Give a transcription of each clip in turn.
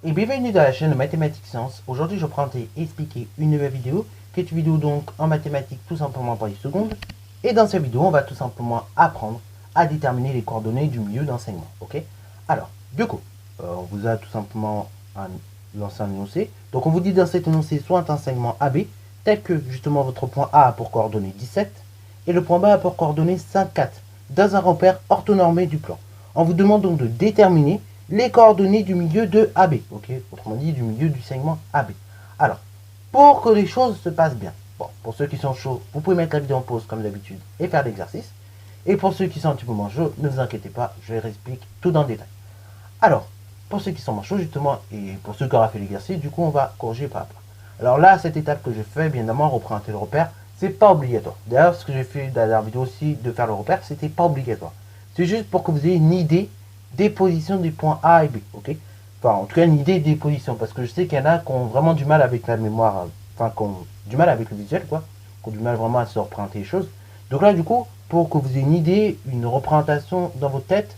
et bienvenue dans la chaîne de Mathématiques Sciences. Aujourd'hui je prends et expliquer une nouvelle vidéo qui est une vidéo donc en mathématiques tout simplement par les secondes. Et dans cette vidéo on va tout simplement apprendre à déterminer les coordonnées du milieu d'enseignement. Ok. Alors du coup on vous a tout simplement lancé un énoncé. Donc on vous dit dans cet énoncé soit un enseignement AB tel que justement votre point A a pour coordonnée 17 et le point B a pour coordonnée 5, 4 dans un repère orthonormé du plan. On vous demande donc de déterminer les coordonnées du milieu de AB, ok, autrement dit du milieu du segment AB. Alors, pour que les choses se passent bien, bon, pour ceux qui sont chauds, vous pouvez mettre la vidéo en pause comme d'habitude et faire l'exercice. Et pour ceux qui sont un petit peu moins chauds, ne vous inquiétez pas, je vais expliquer tout dans le détail. Alors, pour ceux qui sont moins chauds justement, et pour ceux qui auront fait l'exercice, du coup on va corriger pas à pas. Alors là, cette étape que je fais, bien évidemment, représenter le repère, c'est pas obligatoire. D'ailleurs, ce que j'ai fait dans la vidéo aussi de faire le repère, c'était pas obligatoire. C'est juste pour que vous ayez une idée des positions des points A et B, ok. Enfin, en tout cas, une idée des positions, parce que je sais qu'il y en a qui ont vraiment du mal avec la mémoire, enfin, qui ont du mal avec le visuel, quoi, qui ont du mal vraiment à se représenter les choses. Donc là, du coup, pour que vous ayez une idée, une représentation dans votre tête,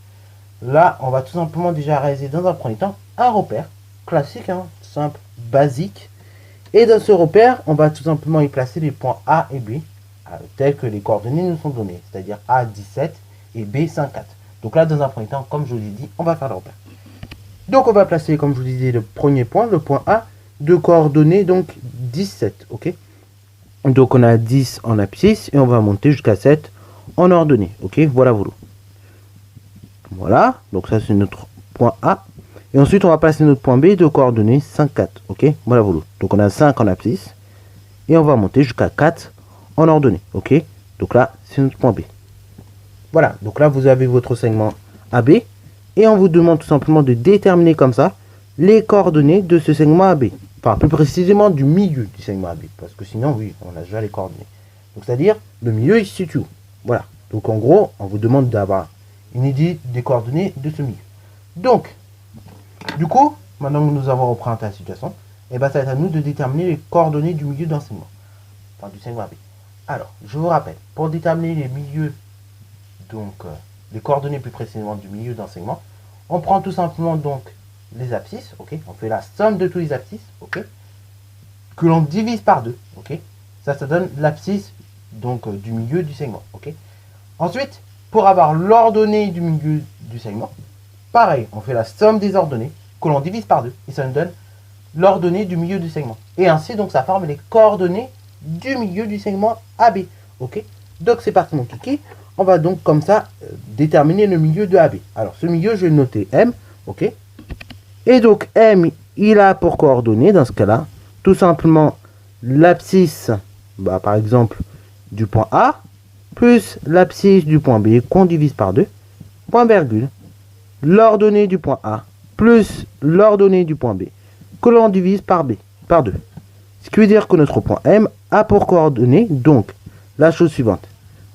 là, on va tout simplement déjà réaliser dans un premier temps un repère classique, hein, simple, basique. Et dans ce repère, on va tout simplement y placer les points A et B, tels que les coordonnées nous sont données, c'est-à-dire A 17 et B 54. Donc là, dans un premier temps, comme je vous l'ai dit, on va faire le repère. Donc on va placer, comme je vous disais, le premier point, le point A, de coordonnées, donc 17, ok. Donc on a 10 en abscisse et on va monter jusqu'à 7 en ordonnée, ok. Voilà, voilà. Voilà, donc ça c'est notre point A. Et ensuite on va placer notre point B de coordonnées 5, 4, ok. Voilà, voilà. Donc on a 5 en abscisse et on va monter jusqu'à 4 en ordonnée, ok. Donc là, c'est notre point B. Voilà, donc là vous avez votre segment AB et on vous demande tout simplement de déterminer comme ça les coordonnées de ce segment AB. Enfin, plus précisément du milieu du segment AB, parce que sinon, oui, on a déjà les coordonnées. Donc, c'est-à-dire, le milieu, il se situe où? Voilà. Donc, en gros, on vous demande d'avoir une idée des coordonnées de ce milieu. Donc, du coup, maintenant que nous avons représenté la situation, et ben, ça va être à nous de déterminer les coordonnées du milieu d'enseignement. Enfin, du segment AB. Alors, je vous rappelle, pour déterminer les milieux, donc les coordonnées plus précisément du milieu d'enseignement, on prend tout simplement donc les abscisses, ok, on fait la somme de tous les abscisses, ok, que l'on divise par 2, ok, ça donne l'abscisse donc du milieu du segment, ok. Ensuite, pour avoir l'ordonnée du milieu du segment, pareil, on fait la somme des ordonnées que l'on divise par 2 et ça nous donne l'ordonnée du milieu du segment. Et ainsi donc ça forme les coordonnées du milieu du segment AB, ok. Donc c'est parti mon kiki. On va donc comme ça déterminer le milieu de AB. Alors ce milieu, je vais le noter M, ok. Et donc M, il a pour coordonnées dans ce cas-là, tout simplement l'abscisse, bah, par exemple, du point A, plus l'abscisse du point B qu'on divise par 2, point virgule, l'ordonnée du point A, plus l'ordonnée du point B, que l'on divise par B, par 2. Ce qui veut dire que notre point M a pour coordonnées, donc, la chose suivante.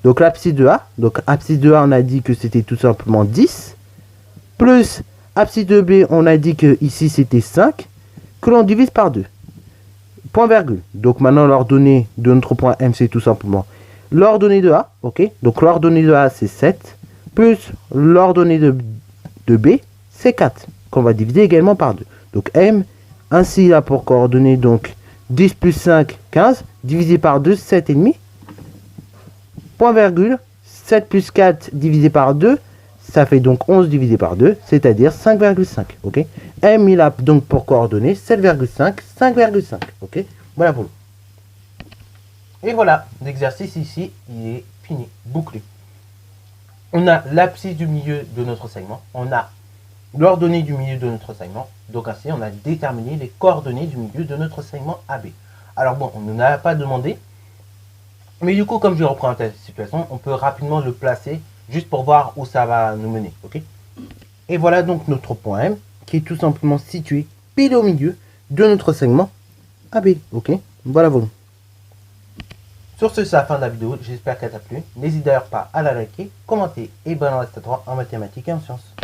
Donc l'abscisse de A, donc abscisse de A, on a dit que c'était tout simplement 10, plus abscisse de B, on a dit que ici c'était 5, que l'on divise par 2. Point virgule. Donc maintenant l'ordonnée de notre point M, c'est tout simplement l'ordonnée de A, ok. Donc l'ordonnée de A, c'est 7, plus l'ordonnée de B, c'est 4, qu'on va diviser également par 2. Donc M, ainsi il a pour coordonnées donc 10 plus 5, 15, divisé par 2, 7,5. Point virgule, 7 plus 4 divisé par 2, ça fait donc 11 divisé par 2, c'est-à-dire 5,5, ok. M, il a donc pour coordonnées 7,5, 5,5, ok. Voilà, voilà. Et voilà, l'exercice ici, il est fini, bouclé. On a l'abscisse du milieu de notre segment, on a l'ordonnée du milieu de notre segment, donc ainsi on a déterminé les coordonnées du milieu de notre segment AB. Alors bon, on ne nous a pas demandé, mais du coup, comme je reprends la situation, on peut rapidement le placer juste pour voir où ça va nous mener, ok. Et voilà donc notre point M, qui est tout simplement situé pile au milieu de notre segment AB, ok. Voilà, voilà. Sur ce, c'est la fin de la vidéo, j'espère qu'elle t'a plu. N'hésite d'ailleurs pas à la liker, commenter et bonne reste à toi en mathématiques et en sciences.